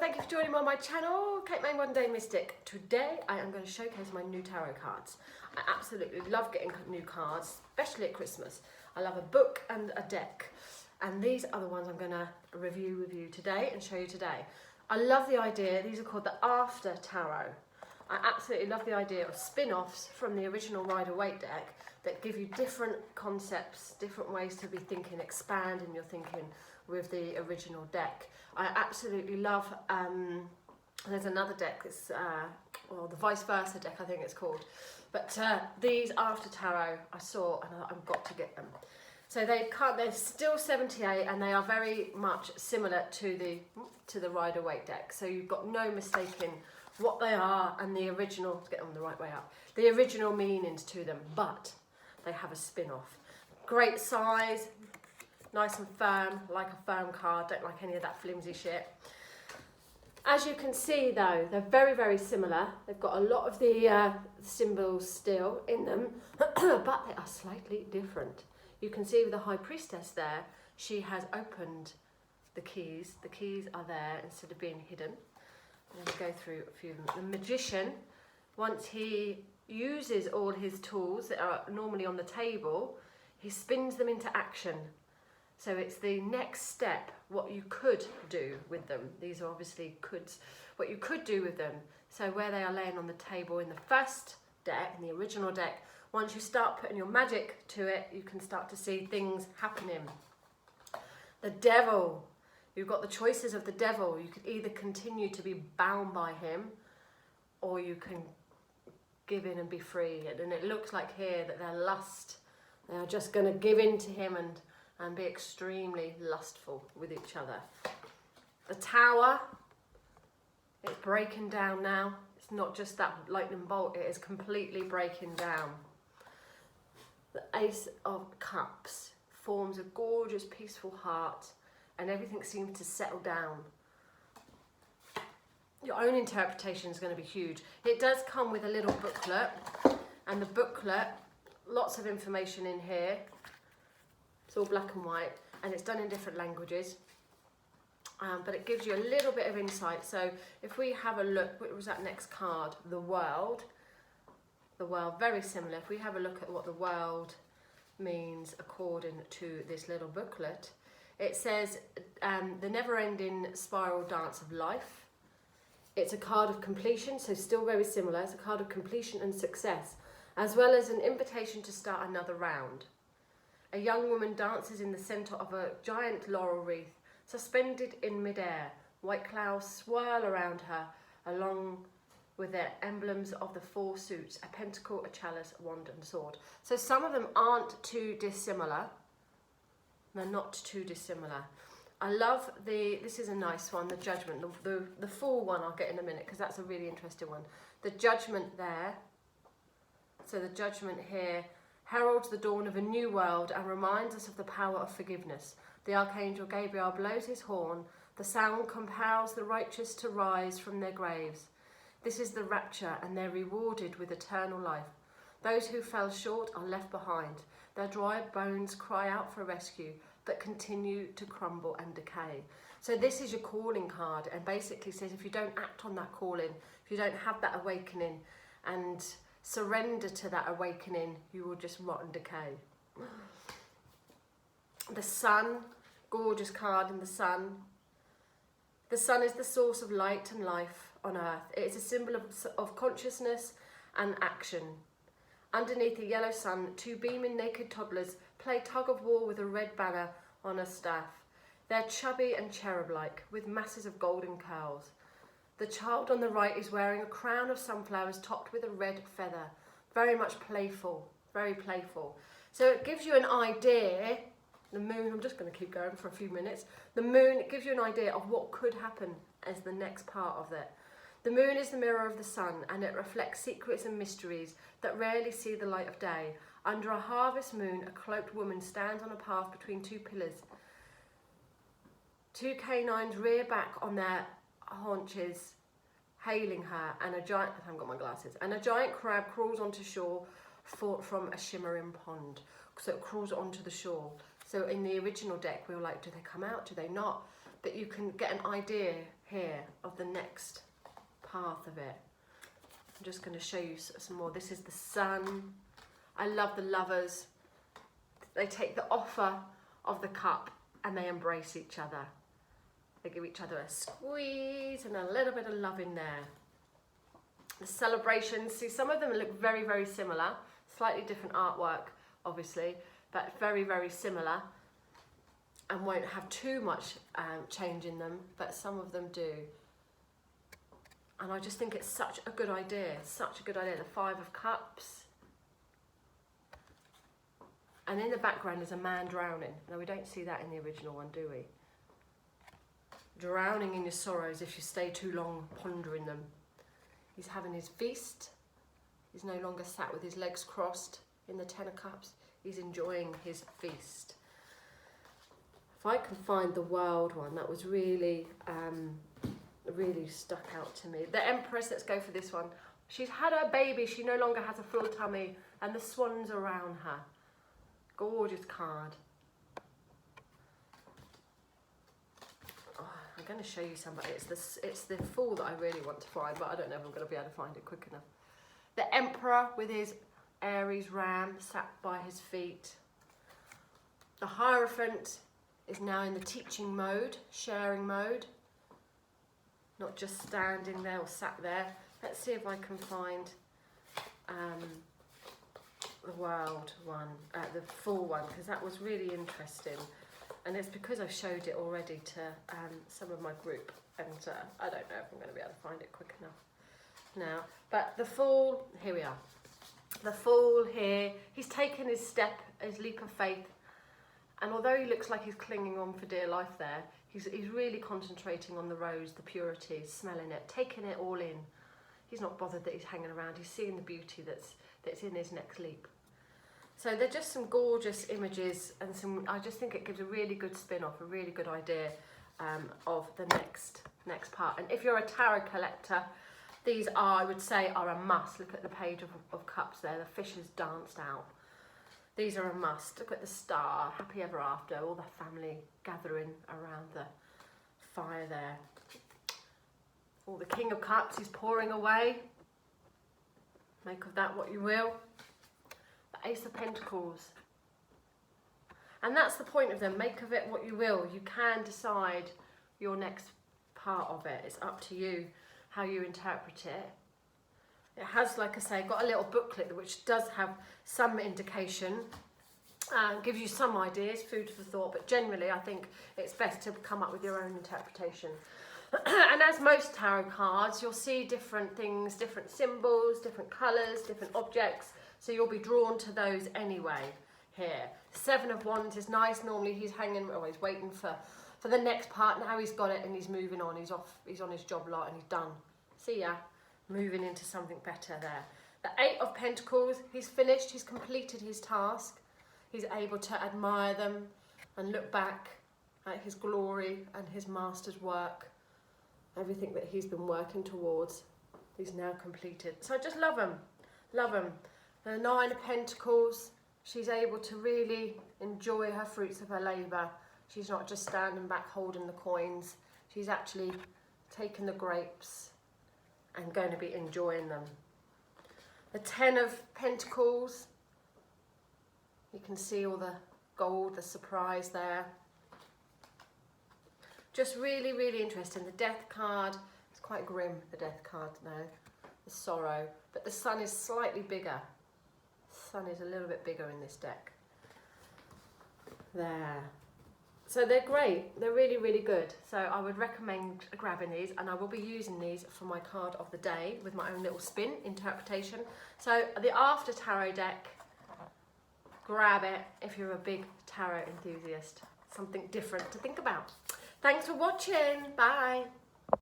thank you for joining me on my channel, Kate Main One Day Mystic. Today I am going to showcase my new tarot cards. I absolutely love getting new cards, especially at Christmas. I love a book and a deck, and these are the ones I'm going to review with you today and show you today. I love the idea, these are called the After Tarot. I absolutely love the idea of spin-offs from the original Rider-Waite deck that give you different concepts, different ways to be thinking, expanding your thinking with the original deck. I absolutely love, there's another deck, it's, well, the Vice Versa deck I think it's called, but these After Tarot I saw and I've got to get them. So they're still 78 and they are very much similar to the Rider-Waite deck, so you've got no mistaking what they are and the original, to get them the right way up, the original meanings to them, but they have a spin-off. Great size, nice and firm, like a firm card, don't like any of that flimsy shit. As you can see though, they're very, very similar. They've got a lot of the symbols still in them, but they are slightly different. You can see with the High Priestess there, she has opened the keys. The keys are there instead of being hidden. I'm going to go through a few of them. The Magician, once he uses all his tools that are normally on the table, he spins them into action. So it's the next step, what you could do with them. These are obviously coulds, what you could do with them. So where they are laying on the table in the first deck, in the original deck, once you start putting your magic to it, you can start to see things happening. The Devil, you've got the choices of the Devil. You could either continue to be bound by him, or you can give in and be free. And it looks like here that they're lust. They are just going to give in to him and be extremely lustful with each other. The Tower, it's breaking down now. It's not just that lightning bolt, it is completely breaking down. The Ace of Cups forms a gorgeous, peaceful heart, and everything seems to settle down. Your own interpretation is going to be huge. It does come with a little booklet, and the booklet, lots of information in here. It's all black and white, and it's done in different languages, but it gives you a little bit of insight. So if we have a look, what was that next card? The World. The World, very similar. If we have a look at what the World means according to this little booklet, it says the never-ending spiral dance of life. It's a card of completion, so still very similar. It's a card of completion and success, as well as an invitation to start another round. A young woman dances in the centre of a giant laurel wreath, suspended in midair. White clouds swirl around her, along with their emblems of the four suits, a pentacle, a chalice, a wand and sword. So some of them aren't too dissimilar. They're not too dissimilar. I love this is a nice one, the Judgment. The full one I'll get in a minute, because that's a really interesting one. The Judgment there, so the Judgment here, heralds the dawn of a new world and reminds us of the power of forgiveness. The Archangel Gabriel blows his horn. The sound compels the righteous to rise from their graves. This is the rapture, and they're rewarded with eternal life. Those who fell short are left behind. Their dry bones cry out for rescue, but continue to crumble and decay. So this is your calling card, and basically says if you don't act on that calling, if you don't have that awakening and surrender to that awakening, you will just rot and decay. The Sun, gorgeous card in the Sun. The Sun is the source of light and life on earth. It is a symbol of consciousness and action. Underneath the yellow sun, two beaming naked toddlers play tug of war with a red banner on a staff. They're chubby and cherub-like, with masses of golden curls. The child on the right is wearing a crown of sunflowers topped with a red feather. Very much playful, very playful. So it gives you an idea, the moon, I'm just going to keep going for a few minutes. The moon, it gives you an idea of what could happen as the next part of it. The moon is the mirror of the sun, and it reflects secrets and mysteries that rarely see the light of day. Under a harvest moon, a cloaked woman stands on a path between two pillars. Two canines rear back on their haunches, hailing her, and a giant, I haven't got my glasses, and a giant crab crawls onto shore from a shimmering pond. So it crawls onto the shore. So in the original deck, we were like, do they come out? Do they not? But you can get an idea here of the next path of it. I'm just going to show you some more. This is the Sun. I love the Lovers. They take the offer of the cup and they embrace each other. They give each other a squeeze and a little bit of love in there. The Celebrations, see, some of them look very, very similar. Slightly different artwork, obviously, but very, very similar. And won't have too much change in them, but some of them do. And I just think it's such a good idea, such a good idea. The Five of Cups. And in the background is a man drowning. Now, we don't see that in the original one, do we? Drowning in your sorrows if you stay too long pondering them. He's having his feast. He's no longer sat with his legs crossed in the Ten of Cups. He's enjoying his feast. If I can find the World one, that was really, really stuck out to me. The Empress, let's go for this one. She's had her baby. She no longer has a full tummy and the swans around her. Gorgeous card. I'm going to show you somebody. It's the Fool that I really want to find, but I don't know if I'm going to be able to find it quick enough. The Emperor with his Aries ram sat by his feet. The Hierophant is now in the teaching mode, sharing mode. Not just standing there or sat there. Let's see if I can find the World one, the Fool one, because that was really interesting. And it's because I've showed it already to some of my group, and I don't know if I'm going to be able to find it quick enough now. But the Fool, here we are. The Fool here, he's taken his step, his leap of faith, and although he looks like he's clinging on for dear life there, he's really concentrating on the rose, the purity, smelling it, taking it all in. He's not bothered that he's hanging around. He's seeing the beauty that's in his next leap. So they're just some gorgeous images, and I just think it gives a really good spin-off, a really good idea of the next part. And if you're a tarot collector, these are, I would say, are a must. Look at the page of cups there. The fish has danced out. These are a must. Look at the star, happy ever after, all the family gathering around the fire there. All the King of Cups is pouring away. Make of that what you will. The Ace of Pentacles. And that's the point of them. Make of it what you will. You can decide your next part of it. It's up to you how you interpret it. It has, like I say, got a little booklet which does have some indication, gives you some ideas, food for thought, but generally I think it's best to come up with your own interpretation. And as most tarot cards, you'll see different things, different symbols, different colours, different objects, so you'll be drawn to those anyway here. Seven of Wands is nice. Normally he's hanging, or he's waiting for the next part. Now he's got it and he's moving on. He's off, he's on his job lot and he's done. See ya. Moving into something better there. The Eight of Pentacles, he's finished, he's completed his task. He's able to admire them and look back at his glory and his master's work. Everything that he's been working towards, he's now completed. So I just love him, love him. The Nine of Pentacles, she's able to really enjoy her fruits of her labour. She's not just standing back holding the coins. She's actually taking the grapes and going to be enjoying them. The Ten of Pentacles, you can see all the gold, the surprise there. Just really, really interesting. The Death card, it's quite grim, the Death card now. The Sorrow, but the Sun is slightly bigger. The Sun is a little bit bigger in this deck. There. So they're great, they're really, really good. So I would recommend grabbing these, and I will be using these for my card of the day with my own little spin interpretation. So the After Tarot deck, grab it if you're a big tarot enthusiast. Something different to think about. Thanks for watching, bye.